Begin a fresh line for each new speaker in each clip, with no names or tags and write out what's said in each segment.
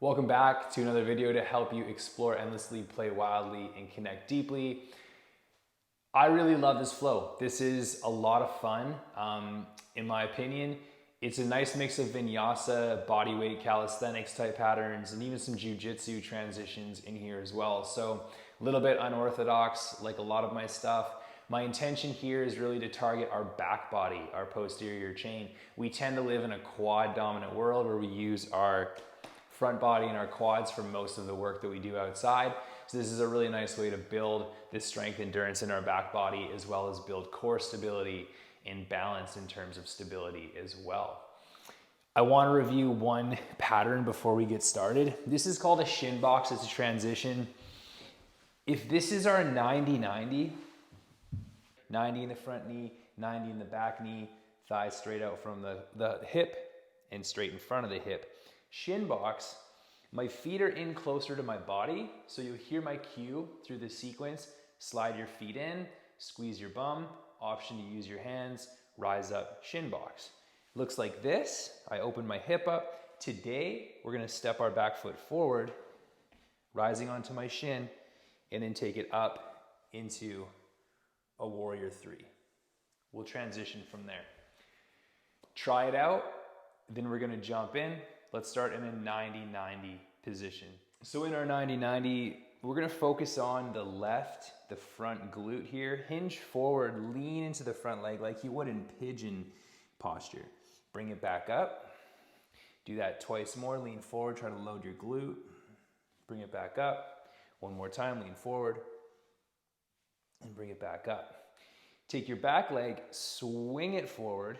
Welcome back to another video to help you explore endlessly, play wildly, and connect deeply. I really love this flow. This is a lot of fun. In my opinion, it's a nice mix of vinyasa, bodyweight, calisthenics type patterns, and even some jiu-jitsu transitions in here as well. So a little bit unorthodox, like a lot of my stuff. My intention here is really to target our back body, our posterior chain. We tend to live in a quad dominant world where we use our front body and our quads for most of the work that we do outside. So this is a really nice way to build this strength, endurance in our back body, as well as build core stability and balance in terms of stability as well. I want to review one pattern before we get started. This is called a shin box. It's a transition. If this is our 90-90, 90 in the front knee, 90 in the back knee, thighs straight out from the hip and straight in front of the hip. Shin box, my feet are in closer to my body, so you'll hear my cue through the sequence. Slide your feet in, squeeze your bum, option to use your hands, rise up, shin box. Looks like this. I open my hip up. Today, we're gonna step our back foot forward, rising onto my shin, and then take it up into a warrior three. We'll transition from there. Try it out, then we're gonna jump in. Let's start in a 90-90 position. So in our 90-90, we're gonna focus on the left, the front glute here. Hinge forward, lean into the front leg like you would in pigeon posture. Bring it back up. Do that twice more, lean forward, try to load your glute. Bring it back up. One more time, lean forward and bring it back up. Take your back leg, swing it forward,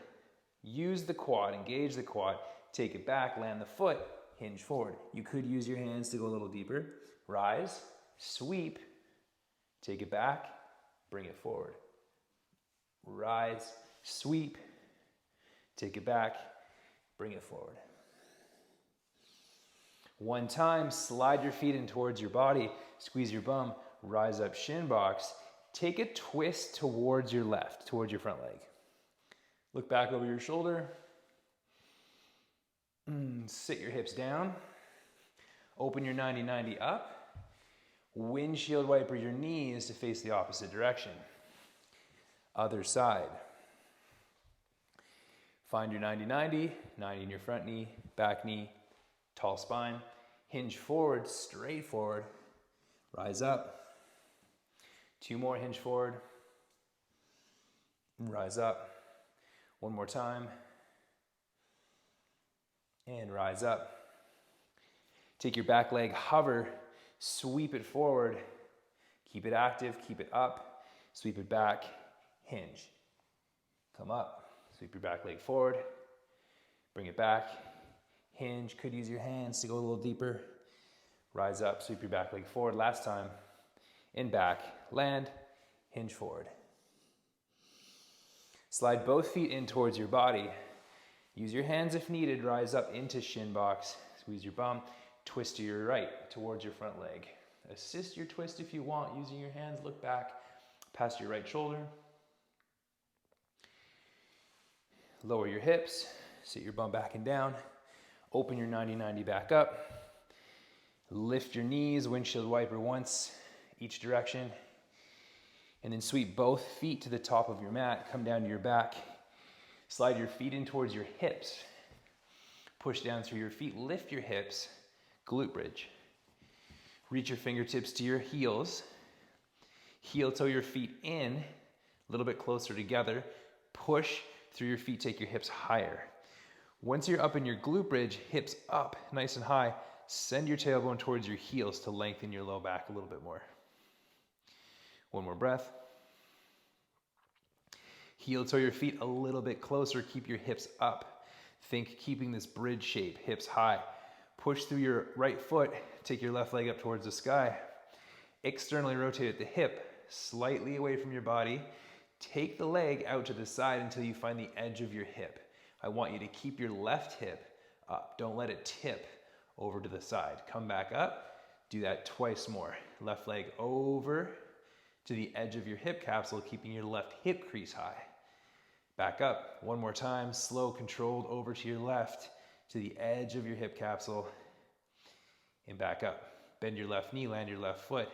use the quad, engage the quad, take it back, land the foot, hinge forward. You could use your hands to go a little deeper. Rise, sweep, take it back, bring it forward. Rise, sweep, take it back, bring it forward. One time, slide your feet in towards your body, squeeze your bum, rise up, shin box. Take a twist towards your left, towards your front leg. Look back over your shoulder. Sit your hips down. Open your 90-90 up. Windshield wiper your knees to face the opposite direction. Other side. Find your 90-90, 90 in your front knee, back knee, tall spine. Hinge forward, straight forward. Rise up. Two more, hinge forward. Rise up. One more time. And rise up. Take your back leg, hover, sweep it forward. Keep it active, keep it up. Sweep it back, hinge. Come up, sweep your back leg forward. Bring it back, hinge. Could use your hands to go a little deeper. Rise up, sweep your back leg forward. Last time, in back, land, hinge forward. Slide both feet in towards your body. Use your hands if needed, rise up into shin box, squeeze your bum, twist to your right towards your front leg. Assist your twist if you want, using your hands, look back past your right shoulder. Lower your hips, sit your bum back and down, open your 90-90 back up, lift your knees, windshield wiper once, each direction, and then sweep both feet to the top of your mat, come down to your back. Slide your feet in towards your hips. Push down through your feet, lift your hips, glute bridge. Reach your fingertips to your heels. Heel toe your feet in, a little bit closer together. Push through your feet, take your hips higher. Once you're up in your glute bridge, hips up, nice and high, send your tailbone towards your heels to lengthen your low back a little bit more. One more breath. Heel toe your feet a little bit closer, keep your hips up. Think keeping this bridge shape, hips high. Push through your right foot, take your left leg up towards the sky. Externally rotate at the hip, slightly away from your body. Take the leg out to the side until you find the edge of your hip. I want you to keep your left hip up. Don't let it tip over to the side. Come back up, do that twice more. Left leg over to the edge of your hip capsule, keeping your left hip crease high. Back up, one more time, slow, controlled, over to your left, to the edge of your hip capsule. and back up. Bend your left knee, land your left foot.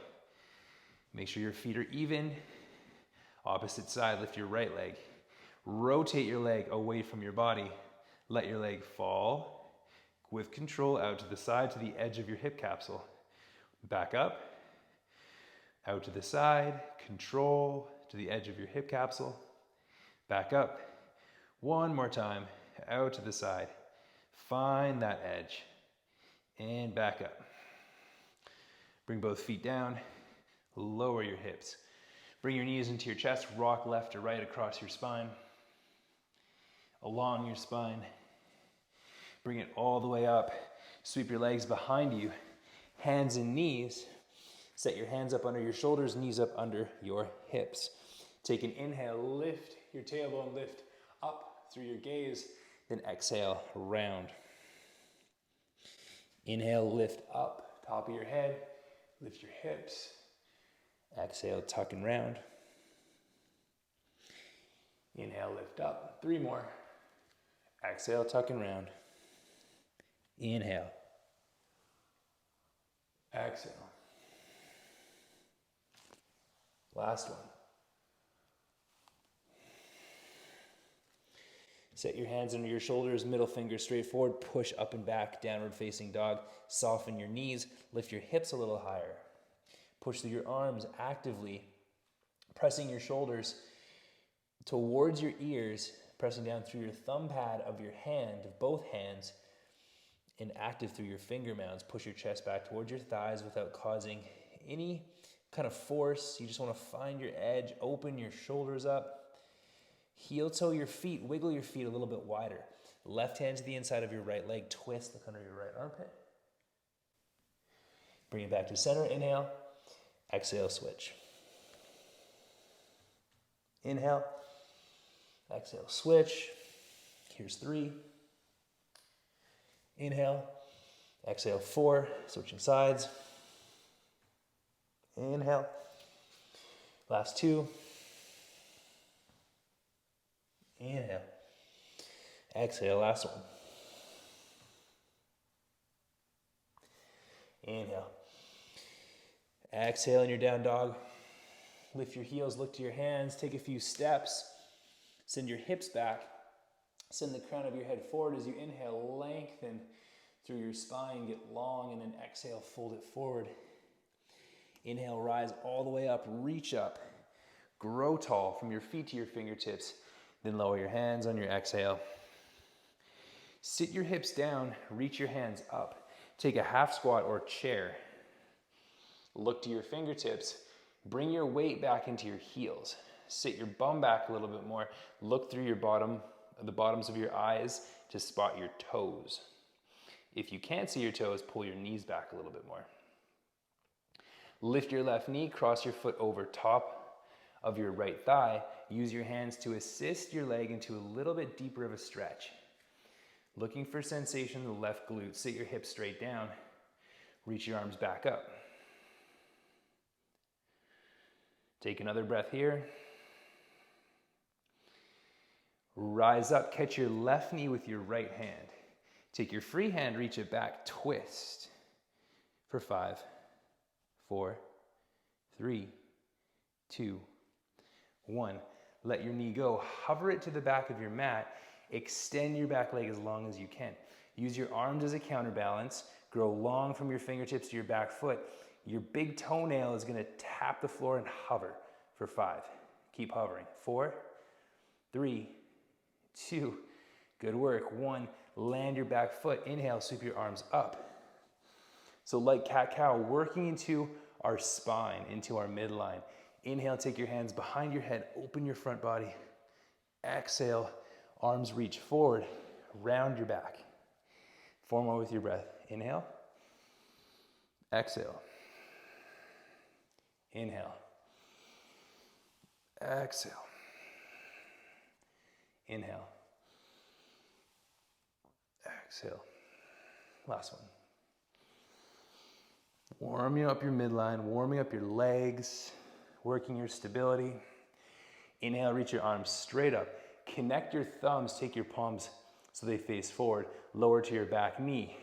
Make sure your feet are even. Opposite side, lift your right leg. Rotate your leg away from your body. Let your leg fall with control out to the side, to the edge of your hip capsule. Back up, out to the side, control to the edge of your hip capsule. Back up, one more time, out to the side. Find that edge, and back up. Bring both feet down, lower your hips. Bring your knees into your chest, rock left to right across your spine, along your spine. Bring it all the way up. Sweep your legs behind you, hands and knees. Set your hands up under your shoulders, knees up under your hips. Take an inhale, lift your tailbone, lift up through your gaze, then exhale, round. Inhale, lift up, top of your head, lift your hips. Exhale, tuck and round. Inhale, lift up, 3 more. Exhale, tuck and round. Inhale. Exhale. Last one. Set your hands under your shoulders, middle finger straight forward, push up and back, downward facing dog. Soften your knees, lift your hips a little higher. Push through your arms actively, pressing your shoulders towards your ears, pressing down through your thumb pad of your hand, of both hands, and active through your finger mounds. Push your chest back towards your thighs without causing any kind of force. You just want to find your edge, open your shoulders up. Heel toe your feet, wiggle your feet a little bit wider. Left hand to the inside of your right leg, twist, look under your right armpit. Bring it back to center, inhale. Exhale, switch. Inhale. Exhale, switch. Here's 3. Inhale. Exhale, 4. Switching sides. Inhale. Last 2. Inhale. Exhale, last one. Inhale. Exhale in your down dog. Lift your heels, look to your hands, take a few steps. Send your hips back. Send the crown of your head forward as you inhale, lengthen through your spine, get long, and then exhale, fold it forward. Inhale, rise all the way up, reach up. Grow tall from your feet to your fingertips. Then lower your hands on your exhale. Sit your hips down, reach your hands up. Take a half squat or chair. Look to your fingertips. Bring your weight back into your heels. Sit your bum back a little bit more. Look through the bottoms of your eyes to spot your toes. If you can't see your toes, pull your knees back a little bit more. Lift your left knee, cross your foot over top of your right thigh. Use your hands to assist your leg into a little bit deeper of a stretch. Looking for sensation in the left glute. Sit your hips straight down. Reach your arms back up. Take another breath here. Rise up, catch your left knee with your right hand. Take your free hand, reach it back, twist for 5, 4, 3, 2, 1. Let your knee go. Hover it to the back of your mat. Extend your back leg as long as you can. Use your arms as a counterbalance. Grow long from your fingertips to your back foot. Your big toenail is going to tap the floor and hover for 5. Keep hovering. 4, 3, 2. Good work. 1. Land your back foot. Inhale, sweep your arms up. So like cat-cow, working into our spine, into our midline. Inhale, take your hands behind your head, open your front body. Exhale, arms reach forward, round your back. 4 more with your breath. Inhale. Exhale. Inhale. Exhale. Inhale. Exhale. Last one. Warming up your midline, warming up your legs, working your stability. Inhale, reach your arms straight up. Connect your thumbs, take your palms so they face forward. Lower to your back knee.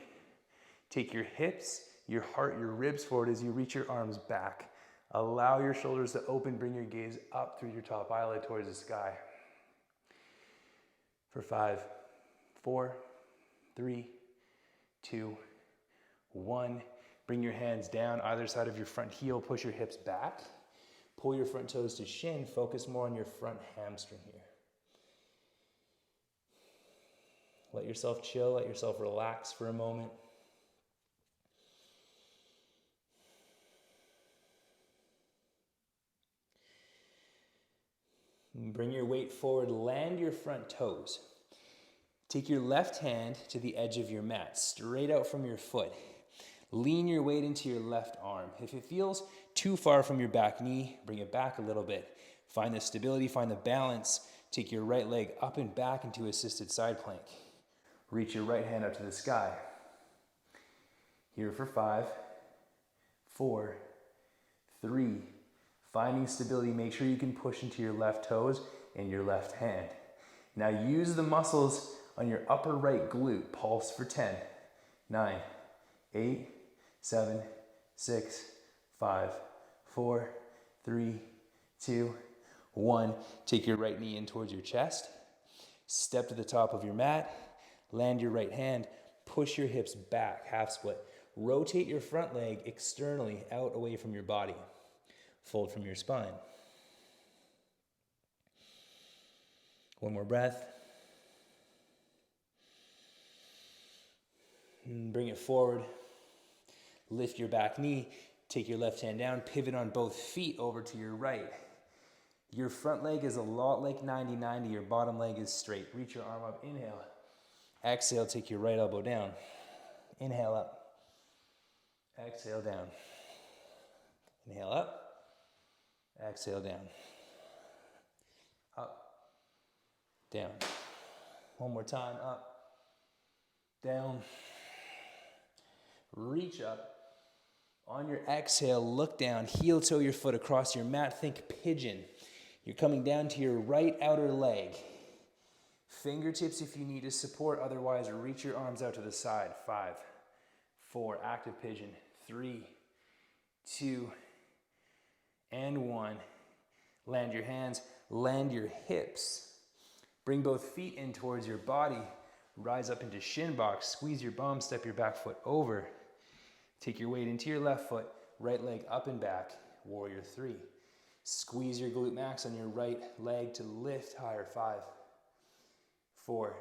Take your hips your heart, your ribs forward as you reach your arms back. Allow your shoulders to open, bring your gaze up through your top eyelid towards the sky. For 5, 4, 3, 2, 1. Bring your hands down either side of your front heel, push your hips back. Pull your front toes to shin, focus more on your front hamstring here. Let yourself chill, let yourself relax for a moment. Bring your weight forward, land your front toes. Take your left hand to the edge of your mat, straight out from your foot. Lean your weight into your left arm. If it feels too far from your back knee, bring it back a little bit. Find the stability, find the balance. Take your right leg up and back into assisted side plank. Reach your right hand up to the sky. Here for 5, 4, 3. Finding stability, make sure you can push into your left toes and your left hand. Now use the muscles on your upper right glute. Pulse for 10, 9, 8, 7, 6, 5, 4, 3, 2, 1. Take your right knee in towards your chest. Step to the top of your mat. Land your right hand. Push your hips back, half split. Rotate your front leg externally out away from your body. Fold from your spine. One more breath. And bring it forward. Lift your back knee. Take your left hand down. Pivot on both feet over to your right. Your front leg is a lot like 90-90. Your bottom leg is straight. Reach your arm up. Inhale. Exhale. Take your right elbow down. Inhale up. Exhale down. Inhale up. Exhale down. Up. Down. One more time. Up. Down. Reach up. On your exhale, look down. Heel toe your foot across your mat. Think pigeon. You're coming down to your right outer leg. Fingertips if you need to support. Otherwise, reach your arms out to the side. 5, 4. Active pigeon. 3, 2, and 1. Land your hands, land your hips. Bring both feet in towards your body. Rise up into shin box. Squeeze your bum, step your back foot over. Take your weight into your left foot, right leg up and back, warrior 3. Squeeze your glute max on your right leg to lift higher. 5, 4,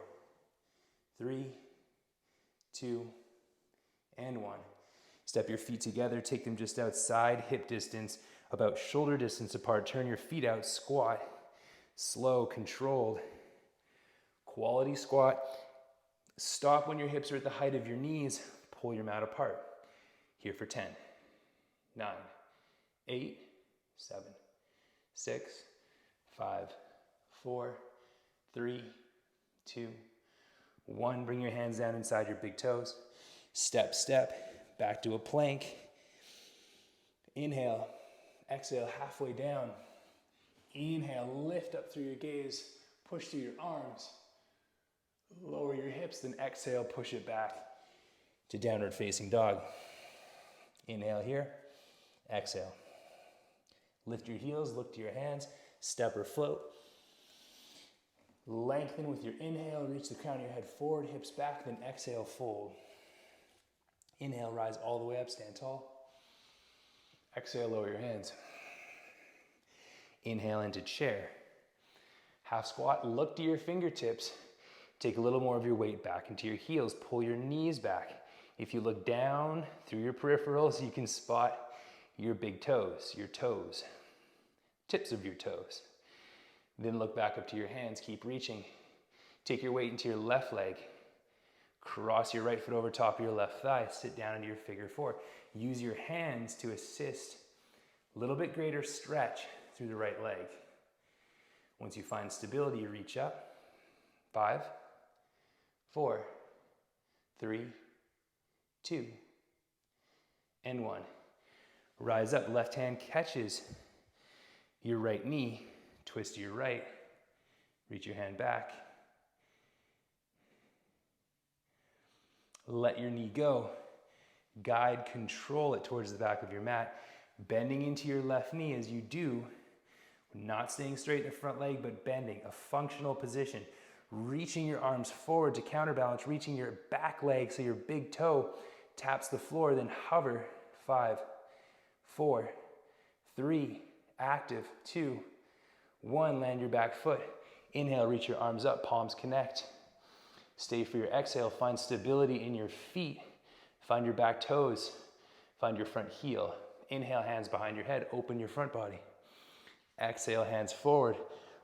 3, 2, and 1. Step your feet together, take them just outside, hip distance, about shoulder distance apart. Turn your feet out, squat. Slow, controlled. Quality squat. Stop when your hips are at the height of your knees. Pull your mat apart. Here for 10, 9, 8, 7, 6, 5, 4, 3, 2, 1. Bring your hands down inside your big toes. Step, step, back to a plank. Inhale, exhale, halfway down. Inhale, lift up through your gaze, push through your arms. Lower your hips, then exhale, push it back to downward facing dog. Inhale here, exhale. Lift your heels, look to your hands, step or float. Lengthen with your inhale, reach the crown of your head forward, hips back, then exhale, fold. Inhale, rise all the way up, stand tall. Exhale, lower your hands. Inhale into chair. Half squat, look to your fingertips. Take a little more of your weight back into your heels. Pull your knees back. If you look down through your peripherals, you can spot your big toes, tips of your toes. Then look back up to your hands, keep reaching. Take your weight into your left leg. Cross your right foot over top of your left thigh. Sit down into your figure 4. Use your hands to assist a little bit greater stretch through the right leg. Once you find stability, you reach up. 5, 4, 3, 2, and 1. Rise up, left hand catches your right knee, twist to your right, reach your hand back. Let your knee go. Guide, control it towards the back of your mat, bending into your left knee as you do, not staying straight in the front leg, but bending, a functional position, reaching your arms forward to counterbalance, reaching your back leg so your big toe taps the floor, then hover, 5, 4, 3, active, 2, 1, land your back foot. Inhale, reach your arms up, palms connect. Stay for your exhale, find stability in your feet. Find your back toes, find your front heel. Inhale, hands behind your head, open your front body. Exhale, hands forward,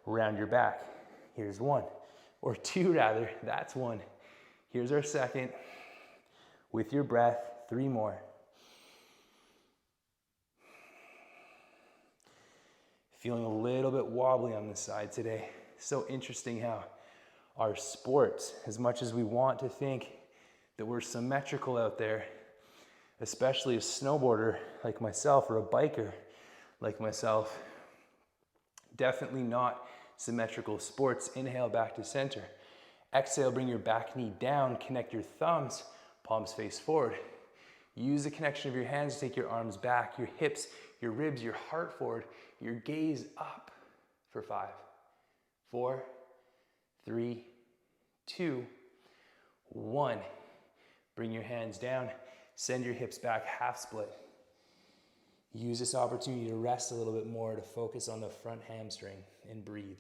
round your back. Here's 1, or 2 rather, that's 1. Here's our second. With your breath, 3 more. Feeling a little bit wobbly on this side today. So interesting how our sports, as much as we want to think that we're symmetrical out there, especially a snowboarder like myself or a biker like myself, definitely not symmetrical sports. Inhale, back to center. Exhale, bring your back knee down, connect your thumbs, palms face forward. Use the connection of your hands to take your arms back, your hips, your ribs, your heart forward, your gaze up for 5, 4, 3, 2, 1. Bring your hands down, send your hips back, half split. Use this opportunity to rest a little bit more, to focus on the front hamstring, and breathe.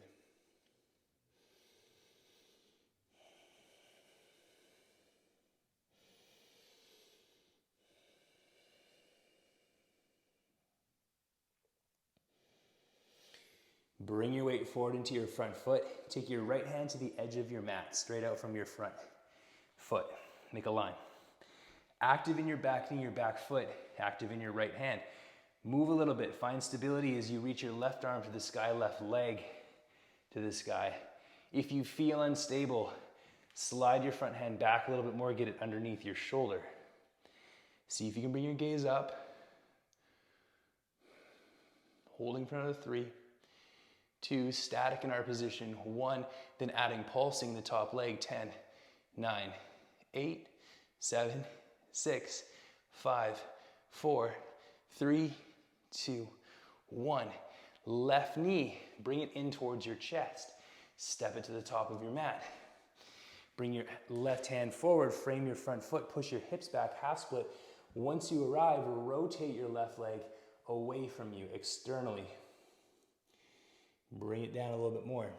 Bring your weight forward into your front foot. Take your right hand to the edge of your mat, straight out from your front foot. Make a line. Active in your back knee, your back foot, active in your right hand. Move a little bit, find stability as you reach your left arm to the sky, left leg to the sky. If you feel unstable, slide your front hand back a little bit more, get it underneath your shoulder. See if you can bring your gaze up. Holding for another 3, 2, static in our position, 1, then adding pulsing the top leg, 10, 9, 8, 7, 6, 5, 4, 3, 2, 1. Left knee, bring it in towards your chest. Step it to the top of your mat. Bring your left hand forward, frame your front foot, push your hips back, half split. Once you arrive, rotate your left leg away from you, externally. Bring it down a little bit more.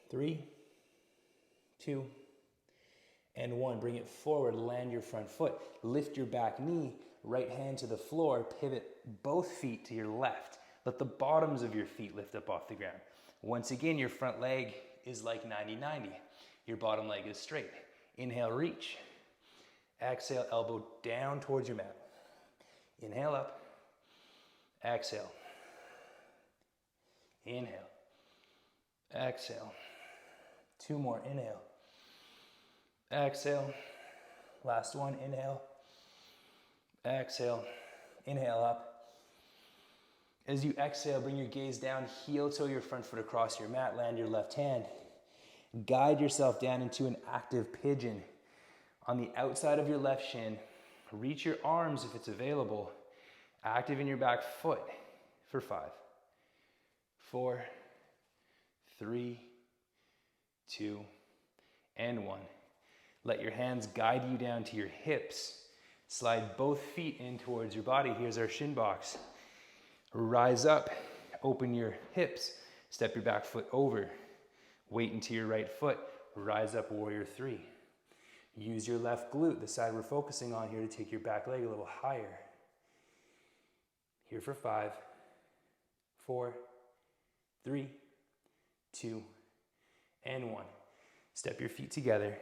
3, 2, and 1. Bring it forward, land your front foot. Lift your back knee, right hand to the floor, pivot both feet to your left. Let the bottoms of your feet lift up off the ground. Once again, your front leg is like 90-90. Your bottom leg is straight. Inhale, reach. Exhale, elbow down towards your mat. Inhale up. Exhale. Inhale. Exhale. 2 more. Inhale. Exhale. Last one. Inhale. Exhale. Inhale up. As you exhale, bring your gaze down, heel toe your front foot across your mat, land your left hand. Guide yourself down into an active pigeon. On the outside of your left shin, reach your arms if it's available. Active in your back foot for 5, 4, 3, 2, and 1. Let your hands guide you down to your hips. Slide both feet in towards your body. Here's our shin box. Rise up, open your hips, step your back foot over. Weight into your right foot, rise up, warrior 3. Use your left glute, the side we're focusing on here, to take your back leg a little higher. Here for 5, 4, 3, 2, and 1. Step your feet together,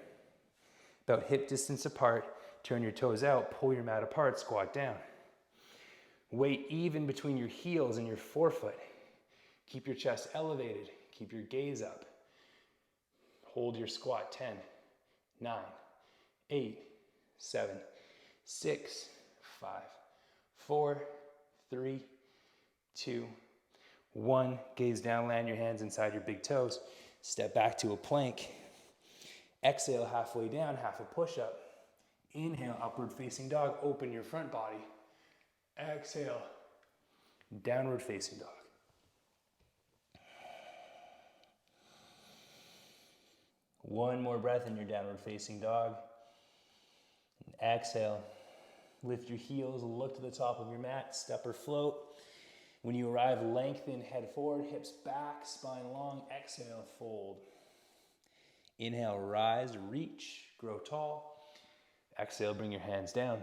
about hip distance apart. Turn your toes out, pull your mat apart, squat down. Weight even between your heels and your forefoot. Keep your chest elevated, keep your gaze up. Hold your squat, 10, 9, 8, 7, 6, 5, 4, 3, 2, 1. Gaze down, land your hands inside your big toes. Step back to a plank.
Exhale, halfway down, half a push-up. Inhale, upward facing dog, open your front body. Exhale, downward facing dog. One more breath in your downward facing dog. And exhale, lift your heels, look to the top of your mat, step or float. When you arrive, lengthen, head forward, hips back, spine long. Exhale, fold. Inhale, rise, reach, grow tall. Exhale, bring your hands down.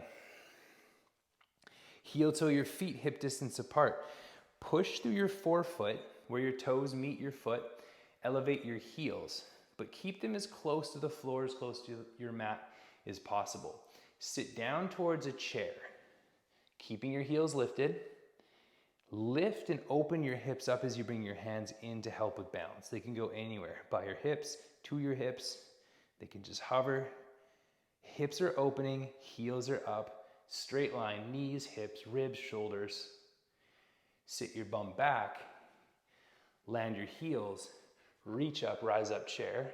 Heel toe your feet hip distance apart. Push through your forefoot where your toes meet your foot. Elevate your heels, but keep them as close to the floor, as close to your mat as possible. Sit down towards a chair, keeping your heels lifted. Lift and open your hips up as you bring your hands in to help with balance. They can go anywhere, by your hips, to your hips. They can just hover. Hips are opening, heels are up. Straight line, knees, hips, ribs, shoulders. Sit your bum back. Land your heels. Reach up, rise up chair,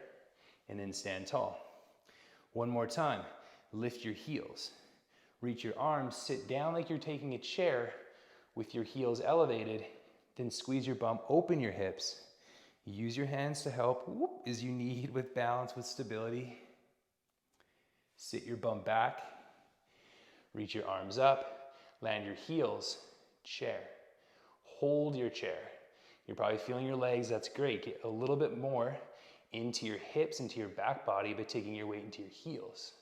and then stand tall. One more time. Lift your heels. Reach your arms, sit down like you're taking a chair with your heels elevated, then squeeze your bum, open your hips. Use your hands to help as you need with balance, with stability. Sit your bum back, reach your arms up, land your heels, chair. Hold your chair. You're probably feeling your legs, that's great. Get a little bit more into your hips, into your back body by taking your weight into your heels.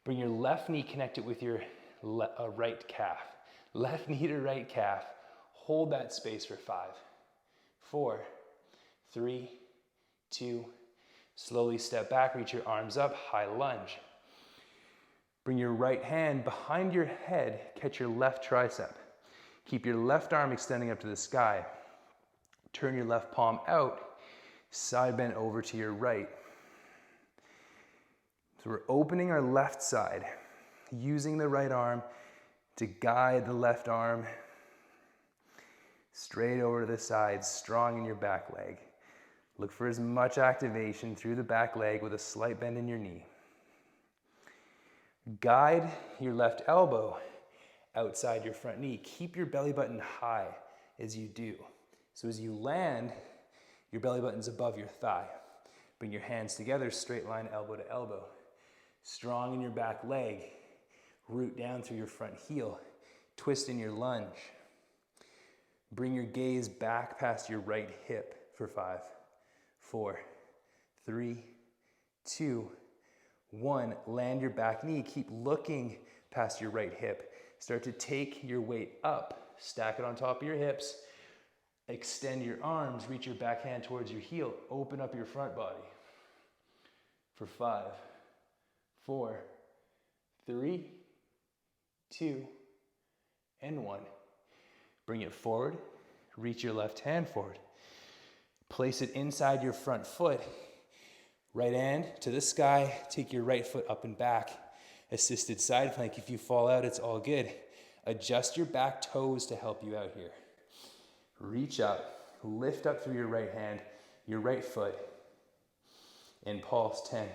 Bring your left knee connected with your right calf. Left knee to right calf. Hold that space for 5, 4, 3, 2. Slowly step back, reach your arms up, high lunge. Bring your right hand behind your head, catch your left tricep. Keep your left arm extending up to the sky. Turn your left palm out, side bend over to your right. So we're opening our left side, using the right arm to guide the left arm straight over to the side, strong in your back leg. Look for as much activation through the back leg with a slight bend in your knee. Guide your left elbow outside your front knee. Keep your belly button high as you do. So as you land, your belly button's above your thigh. Bring your hands together, straight line elbow to elbow. Strong in your back leg. Root down through your front heel. Twist in your lunge. Bring your gaze back past your right hip for 5, 4, 3, 2, 1. Land your back knee. Keep looking past your right hip. Start to take your weight up. Stack it on top of your hips. Extend your arms. Reach your back hand towards your heel. Open up your front body for 5, 4, 3, 2, and 1. Bring it forward. Reach your left hand forward. Place it inside your front foot. Right hand to the sky. Take your right foot up and back. Assisted side plank. If you fall out, it's all good. Adjust your back toes to help you out here. Reach up. Lift up through your right hand, your right foot. And pulse. 10,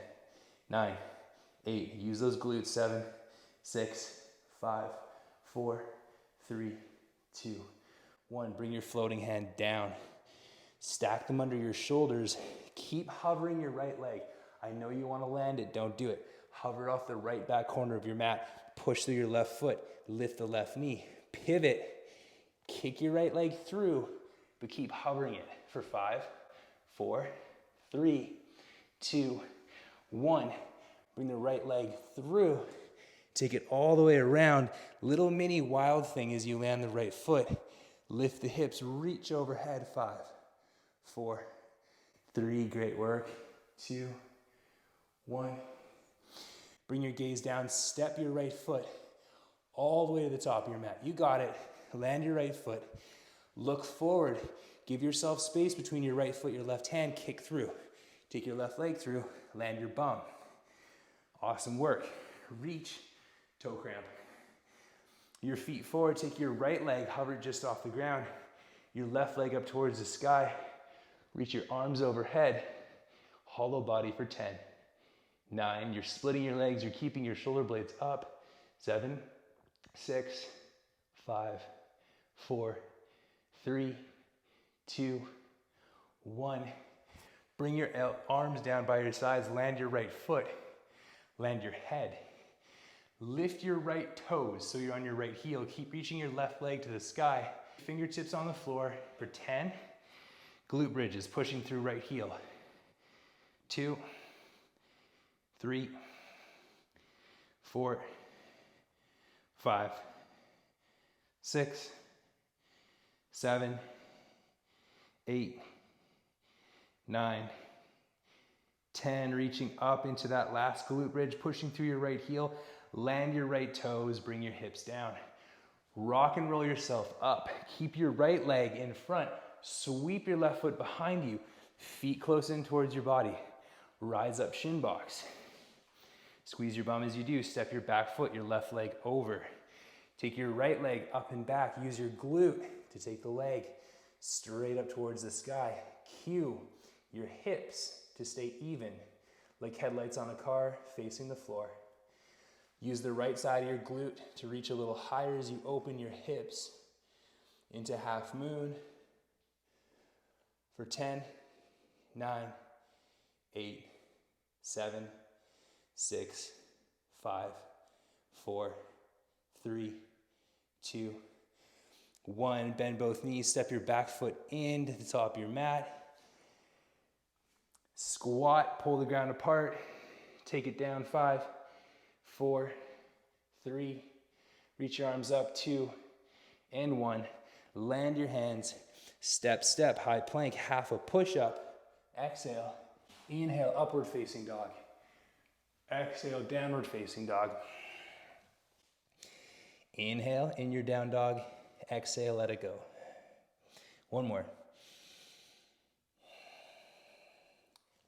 9, 8. Use those glutes. 7, 6, 5, 4, 3, 2, 1. Bring your floating hand down. Stack them under your shoulders. Keep hovering your right leg. I know you want to land it. Don't do it. Hover off the right back corner of your mat. Push through your left foot. Lift the left knee. Pivot. Kick your right leg through, but keep hovering it for 5, 4, 3, 2, 1. Bring the right leg through. Take it all the way around. Little mini wild thing as you land the right foot. Lift the hips, reach overhead. 5, 4, 3, great work. 2, 1. Bring your gaze down, step your right foot all the way to the top of your mat. You got it. Land your right foot. Look forward. Give yourself space between your right foot, your left hand, kick through. Take your left leg through, land your bum. Awesome work. Reach, toe cramp. Your feet forward, take your right leg, hover just off the ground. Your left leg up towards the sky. Reach your arms overhead. Hollow body for 10, 9. You're splitting your legs. You're keeping your shoulder blades up. 7, 6, 5, 4, 3, 2, 1. Bring your arms down by your sides. Land your right foot. Land your head. Lift your right toes so you're on your right heel. Keep reaching your left leg to the sky. Fingertips on the floor for 10. Glute bridges, pushing through right heel. 2, 3, 4, 5, 6, 7, 8, 9, 10. Reaching up into that last glute bridge, pushing through your right heel. Land your right toes, bring your hips down. Rock and roll yourself up. Keep your right leg in front. Sweep your left foot behind you. Feet close in towards your body. Rise up shin box. Squeeze your bum as you do. Step your back foot, your left leg over. Take your right leg up and back. Use your glute to take the leg straight up towards the sky. Cue your hips to stay even, like headlights on a car facing the floor. Use the right side of your glute to reach a little higher as you open your hips into half moon for 10, 9, 8, 7, 6, 5, 4, 3, 2, 1. Bend both knees, step your back foot into the top of your mat. Squat, pull the ground apart, take it down. 5, 4, 3, reach your arms up. 2 and 1. Land your hands, step, step, high plank, half a push-up. Exhale, inhale, upward facing dog. Exhale, downward facing dog. Inhale, in your down dog. Exhale, let it go. One more.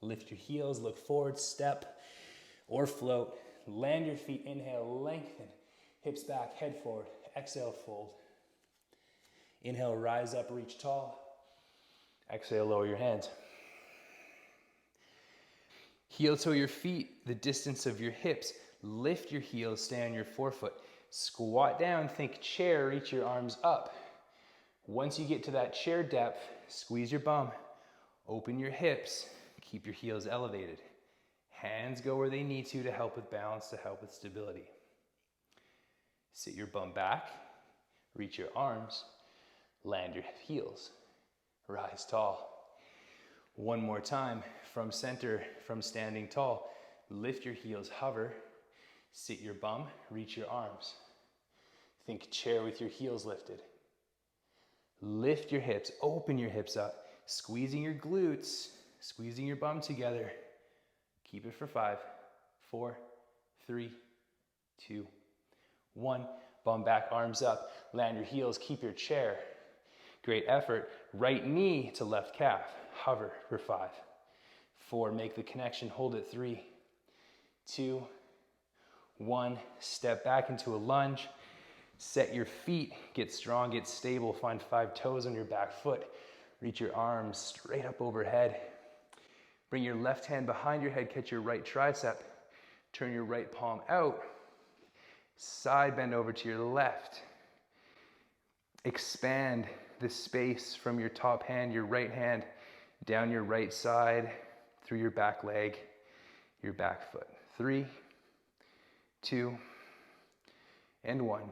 Lift your heels, look forward, step or float. Land your feet, inhale, lengthen. Hips back, head forward. Exhale, fold. Inhale, rise up, reach tall. Exhale, lower your hands. Heel toe your feet the distance of your hips. Lift your heels, stay on your forefoot. Squat down, think chair, reach your arms up. Once you get to that chair depth, squeeze your bum, open your hips, keep your heels elevated. Hands go where they need to help with balance, to help with stability. Sit your bum back, reach your arms, land your heels, rise tall. One more time, from center, from standing tall, lift your heels, hover, sit your bum, reach your arms. Think chair with your heels lifted. Lift your hips, open your hips up, squeezing your glutes, squeezing your bum together. Keep it for 5, 4, 3, 2, 1. Bum back, arms up, land your heels, keep your chair. Great effort. Right knee to left calf. Hover for 5, 4. Make the connection, hold it. 3, 2, 1. Step back into a lunge. Set your feet, get strong, get stable. Find 5 toes on your back foot. Reach your arms straight up overhead. Bring your left hand behind your head, catch your right tricep. Turn your right palm out. Side bend over to your left. Expand the space from your top hand, your right hand, down your right side, through your back leg, your back foot. 3, 2, and 1.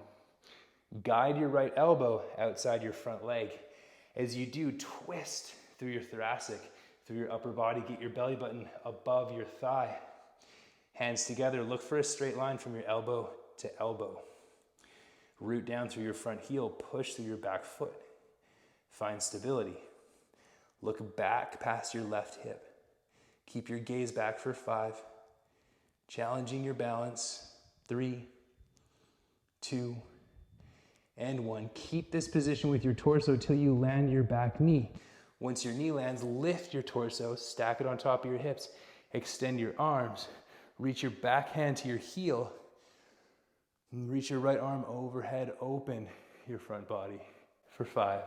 Guide your right elbow outside your front leg. As you do, twist through your thoracic, through your upper body. Get your belly button above your thigh. Hands together. Look for a straight line from your elbow to elbow. Root down through your front heel. Push through your back foot. Find stability. Look back past your left hip. Keep your gaze back for 5. Challenging your balance. 3, 2, and 1. Keep this position with your torso till you land your back knee. Once your knee lands, lift your torso, stack it on top of your hips, extend your arms, reach your back hand to your heel, and reach your right arm overhead, open your front body for 5,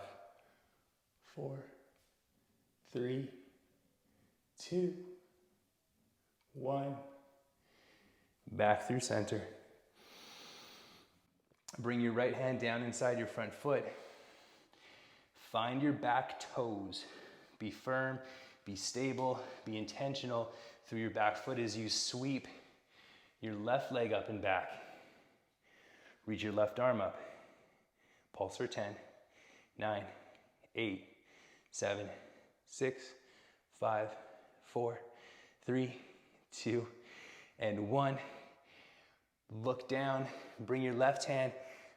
4, 3, 2, 1. back through center. Bring your right hand down inside your front foot. Find your back toes. Be firm, be stable, be intentional through your back foot as you sweep your left leg up and back. Reach your left arm up. Pulse for 10, 9, 8, 7, 6, 5, 4, 3, 2, and 1. Look down, bring your left hand,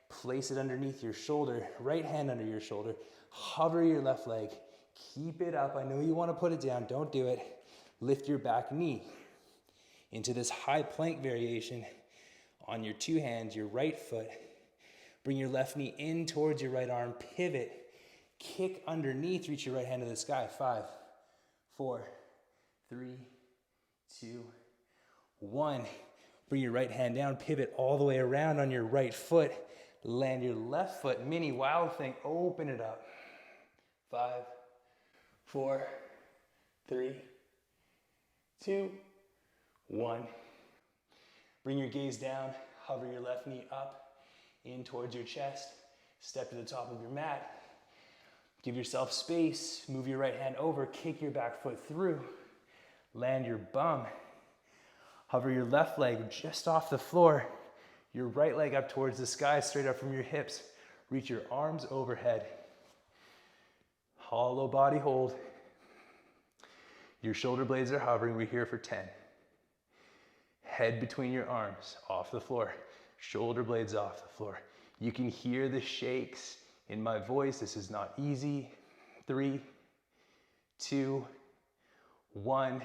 place it underneath your shoulder, right hand under your shoulder, hover your left leg, keep it up. I know you want to put it down, don't do it. Lift your back knee into this high plank variation on your two hands, your right foot. Bring your left knee in towards your right arm, pivot, kick underneath, reach your right hand to the sky. 5, 4, 3, 2, 1. Bring your right hand down, pivot all the way around on your right foot. Land your left foot, mini wild thing, open it up. 5, 4, 3, 2, 1. Bring your gaze down, hover your left knee up, in towards your chest. Step to the top of your mat. Give yourself space, move your right hand over, kick your back foot through. Land your bum. Hover your left leg just off the floor. Your right leg up towards the sky, straight up from your hips. Reach your arms overhead. Hollow body hold. Your shoulder blades are hovering. We're here for 10. Head between your arms, off the floor. Shoulder blades off the floor. You can hear the shakes in my voice. This is not easy. 3, 2, 1.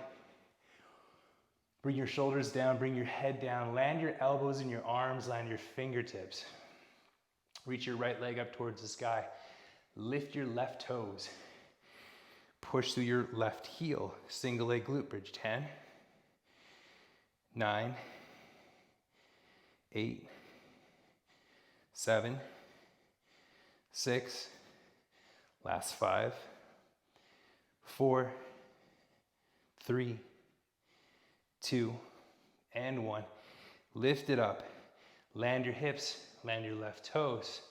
Bring your shoulders down, bring your head down, land your elbows in your arms, land your fingertips. Reach your right leg up towards the sky. Lift your left toes. Push through your left heel. Single leg glute bridge. 10, 9, 8, 7, 6, last 5, 4, 3, 2, and 1. Lift it up. Land your hips, land your left toes.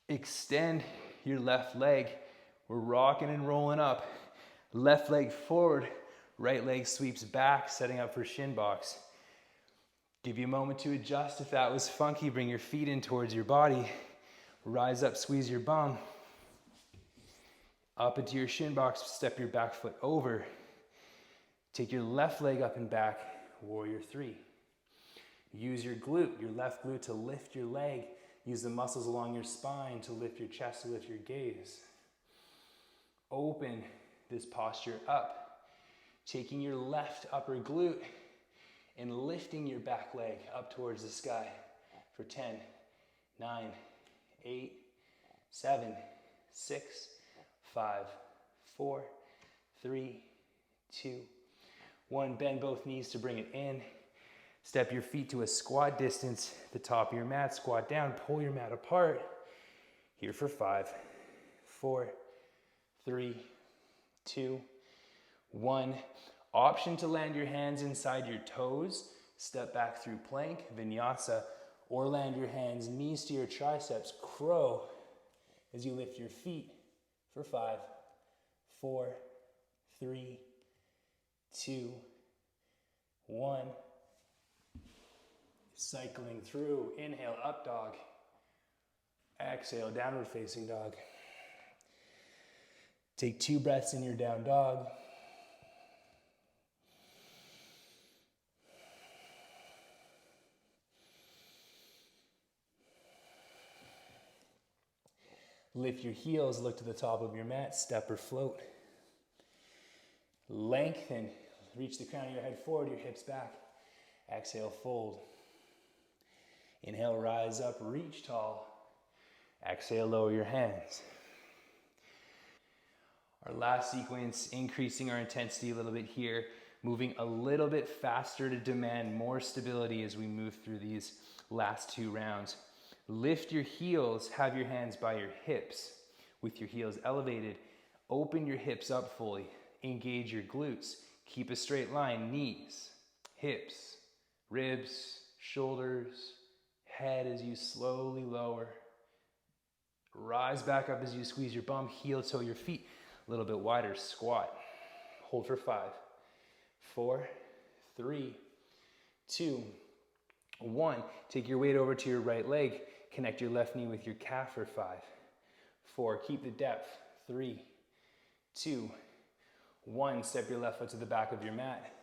Extend your left leg. We're rocking and rolling up. Left leg forward, right leg sweeps back, setting up for shin box. Give you a moment to adjust. If that was funky, bring your feet in towards your body. Rise up, squeeze your bum. Up into your shin box, step your back foot over. Take your left leg up and back, warrior 3. Use your glute, your left glute to lift your leg. Use the muscles along your spine to lift your chest, to lift your gaze. Open this posture up. Taking your left upper glute and lifting your back leg up towards the sky for 10, 9, 8, 7, 6, 5, 4, 3, 2, 1. Bend both knees to bring it in. Step your feet to a squat distance, the top of your mat. Squat down, pull your mat apart. Here for 5, 4, 3, 2, 1. Option to land your hands inside your toes. Step back through plank, vinyasa, or land your hands knees to your triceps, crow, as you lift your feet for 5, 4, 3, 2, 1. Cycling through. Inhale, up dog. Exhale, downward facing dog. Take 2 breaths in your down dog. Lift your heels, look to the top of your mat, step or float. Lengthen, reach the crown of your head forward, your hips back. Exhale, fold. Inhale, rise up, reach tall. Exhale, lower your hands. Our last sequence, increasing our intensity a little bit here, moving a little bit faster to demand more stability as we move through these last 2 rounds. Lift your heels, have your hands by your hips. With your heels elevated, open your hips up fully. Engage your glutes. Keep a straight line, knees, hips, ribs, shoulders, head as you slowly lower. Rise back up as you squeeze your bum, heel toe your feet a little bit wider, squat. Hold for 5, 4, 3, 2, 1. Take your weight over to your right leg. Connect your left knee with your calf for 5, 4. Keep the depth. 3, 2, 1. Step your left foot to the back of your mat.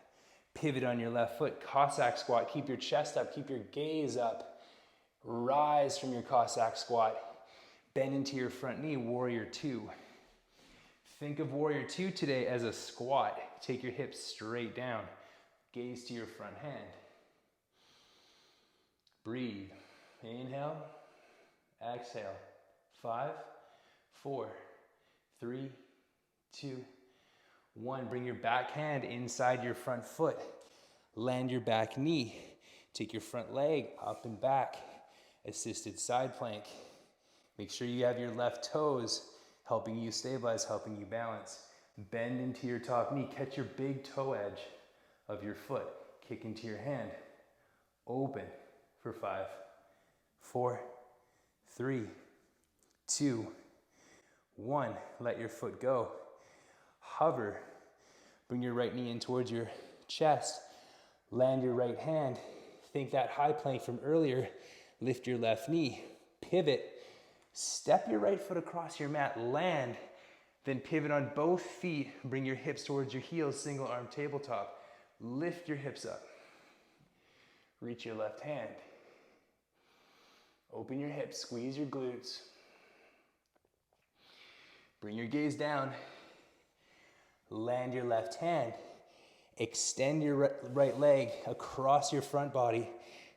Pivot on your left foot. Cossack squat. Keep your chest up. Keep your gaze up. Rise from your Cossack squat. Bend into your front knee. Warrior 2. Think of Warrior 2 today as a squat. Take your hips straight down. Gaze to your front hand. Breathe. Inhale. Exhale. 5, 4, 3, 2, 1. Bring your back hand inside your front foot. Land your back knee. Take your front leg up and back. Assisted side plank. Make sure you have your left toes helping you stabilize, helping you balance. Bend into your top knee. Catch your big toe edge of your foot. Kick into your hand. Open for 5, 4, 3, 2, 1. Let your foot go. Hover. Bring your right knee in towards your chest. Land your right hand. Think that high plank from earlier. Lift your left knee. Pivot. Step your right foot across your mat. Land. Then pivot on both feet. Bring your hips towards your heels. Single arm tabletop. Lift your hips up. Reach your left hand. Open your hips. Squeeze your glutes. Bring your gaze down. Land your left hand. Extend your right leg across your front body.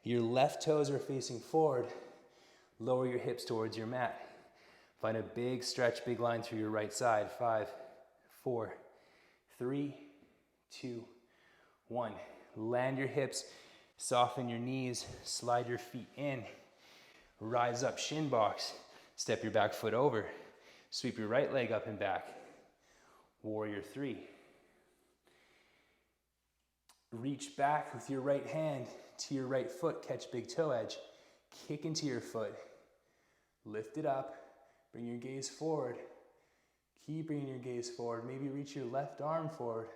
Your left toes are facing forward. Lower your hips towards your mat. Find a big stretch, big line through your right side. 5, 4, 3, 2, 1. Land your hips. Soften your knees. Slide your feet in. Rise up, shin box. Step your back foot over. Sweep your right leg up and back. Warrior 3. Reach back with your right hand to your right foot. Catch big toe edge. Kick into your foot. Lift it up. Bring your gaze forward. Keep bringing your gaze forward. Maybe reach your left arm forward.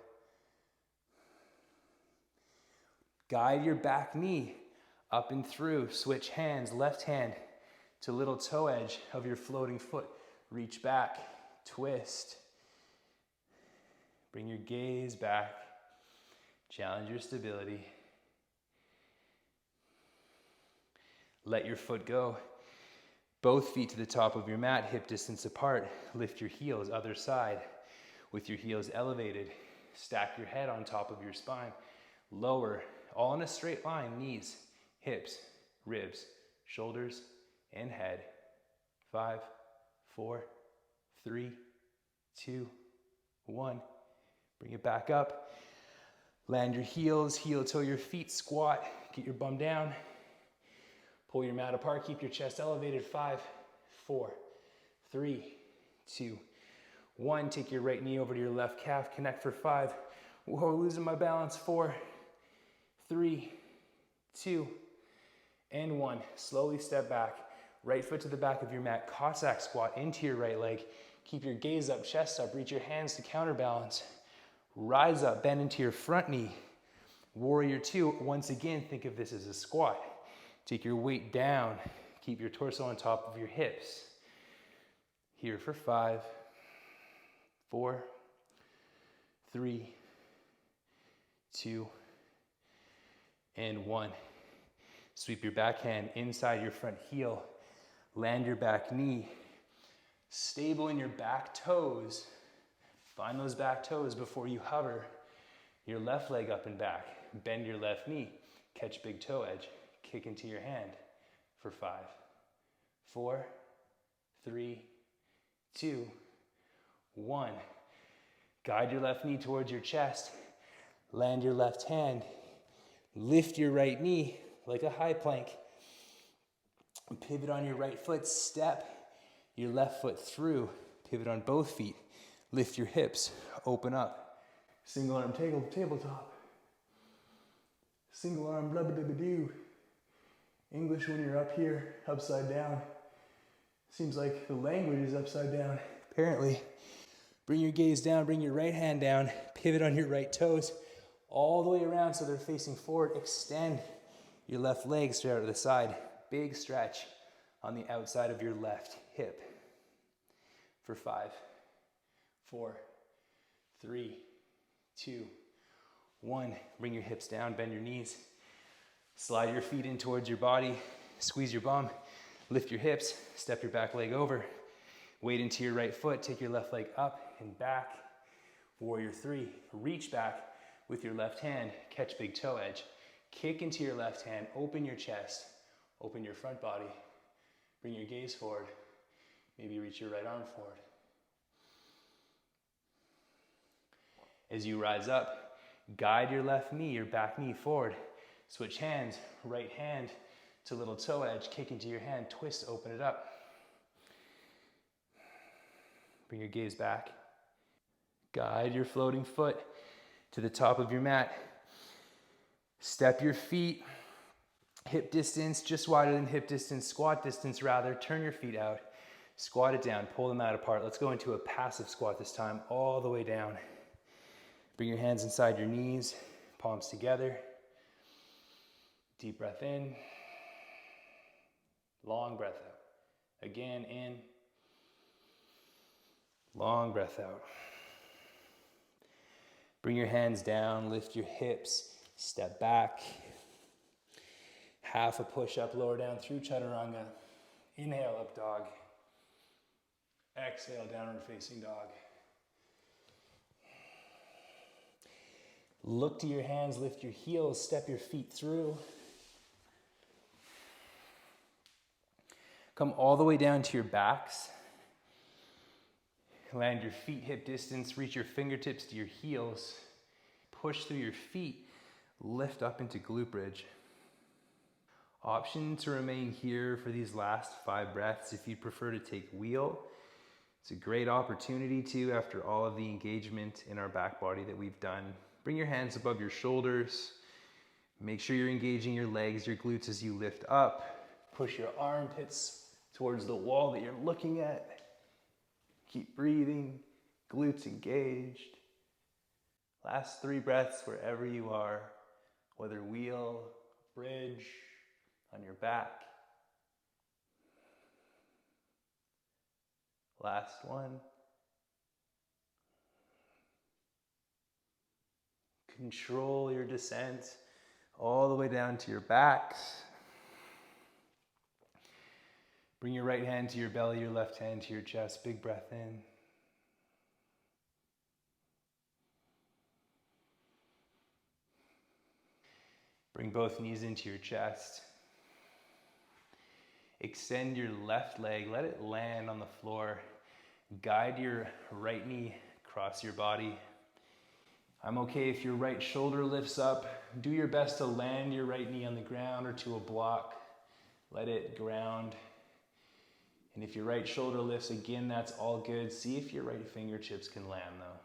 Guide your back knee up and through. Switch hands. Left hand to little toe edge of your floating foot. Reach back. Twist. Bring your gaze back. Challenge your stability. Let your foot go. Both feet to the top of your mat, hip distance apart. Lift your heels, other side. With your heels elevated, stack your head on top of your spine. Lower, all in a straight line, knees, hips, ribs, shoulders, and head. 5, 4, 3, 2, 1. Bring it back up. Land your heels, heel toe your feet, squat. Get your bum down. Pull your mat apart, keep your chest elevated. 5, 4, 3, 2, 1. Take your right knee over to your left calf. Connect for 5. Whoa, losing my balance. 4, 3, 2, and 1. Slowly step back. Right foot to the back of your mat. Cossack squat into your right leg. Keep your gaze up, chest up. Reach your hands to counterbalance. Rise up, bend into your front knee. Warrior 2. Once again, think of this as a squat. Take your weight down. Keep your torso on top of your hips. Here for 5, 4, 3, 2, and 1. Sweep your back hand inside your front heel. Land your back knee. Stable in your back toes. Find those back toes before you hover. Your left leg up and back. Bend your left knee. Catch big toe edge. Kick into your hand for 5, 4, 3, 2, 1. Guide your left knee towards your chest. Land your left hand. Lift your right knee like a high plank. Pivot on your right foot. Step your left foot through. Pivot on both feet. Lift your hips. Open up. Single arm tabletop. Single arm, blah, blah, blah, blah, do. English when you're up here, upside down. Seems like the language is upside down. Apparently. Bring your gaze down, bring your right hand down, pivot on your right toes, all the way around so they're facing forward. Extend your left leg straight out to the side. Big stretch on the outside of your left hip. For 5, 4, 3, 2, 1. Bring your hips down, bend your knees. Slide your feet in towards your body. Squeeze your bum. Lift your hips. Step your back leg over. Weight into your right foot. Take your left leg up and back. Warrior 3. Reach back with your left hand. Catch big toe edge. Kick into your left hand. Open your chest. Open your front body. Bring your gaze forward. Maybe reach your right arm forward. As you rise up, guide your left knee, your back knee forward. Switch hands, right hand to little toe edge, kick into your hand, twist, open it up. Bring your gaze back. Guide your floating foot to the top of your mat. Step your feet, hip distance, just wider than hip distance, squat distance rather. Turn your feet out, squat it down, pull them out apart. Let's go into a passive squat this time, all the way down. Bring your hands inside your knees, palms together. Deep breath in. Long breath out. Again, in. Long breath out. Bring your hands down, lift your hips, step back. Half a push up, lower down through chaturanga. Inhale, up dog. Exhale, downward facing dog. Look to your hands, lift your heels, step your feet through. Come all the way down to your backs. Land your feet hip distance, reach your fingertips to your heels. Push through your feet, lift up into glute bridge. Option to remain here for these last 5 breaths if you prefer to take wheel. It's a great opportunity to, after all of the engagement in our back body that we've done. Bring your hands above your shoulders. Make sure you're engaging your legs, your glutes as you lift up. Push your armpits towards the wall that you're looking at. Keep breathing, glutes engaged. Last 3 breaths wherever you are, whether wheel, bridge, on your back. Last one. Control your descent all the way down to your backs. Bring your right hand to your belly, your left hand to your chest. Big breath in. Bring both knees into your chest. Extend your left leg, let it land on the floor. Guide your right knee across your body. I'm okay if your right shoulder lifts up. Do your best to land your right knee on the ground or to a block. Let it ground. And if your right shoulder lifts, again, that's all good. See if your right fingertips can land though.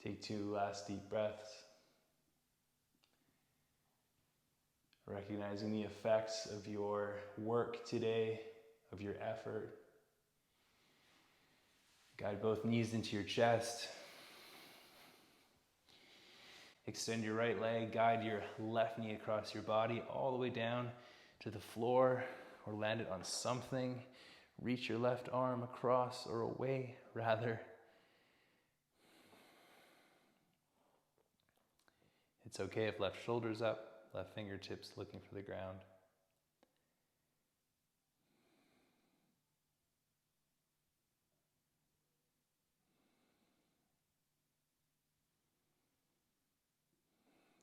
Take 2 last deep breaths. Recognizing the effects of your work today, of your effort. Guide both knees into your chest. Extend your right leg, guide your left knee across your body all the way down to the floor or land it on something. Reach your left arm across or away, rather. It's okay if left shoulder's up, left fingertips looking for the ground.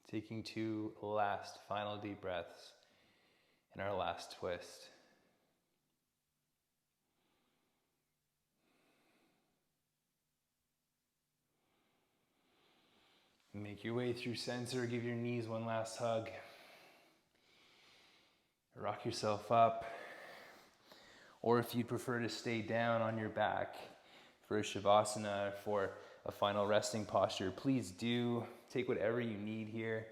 Taking 2 last final deep breaths in our last twist. Make your way through center, give your knees one last hug. Rock yourself up, Or if you'd prefer to stay down on your back for a Shavasana, for a final resting posture, please do. Take whatever you need here.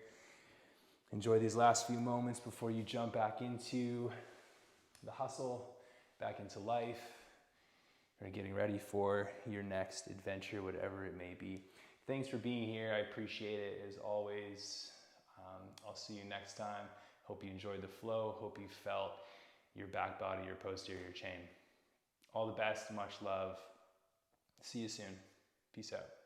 Enjoy these last few moments before you jump back into the hustle, back into life, or getting ready for your next adventure, whatever it may be. Thanks for being here. I appreciate it as always. I'll see you next time. Hope you enjoyed the flow. Hope you felt your back body, your posterior chain. All the best, much love. See you soon. Peace out.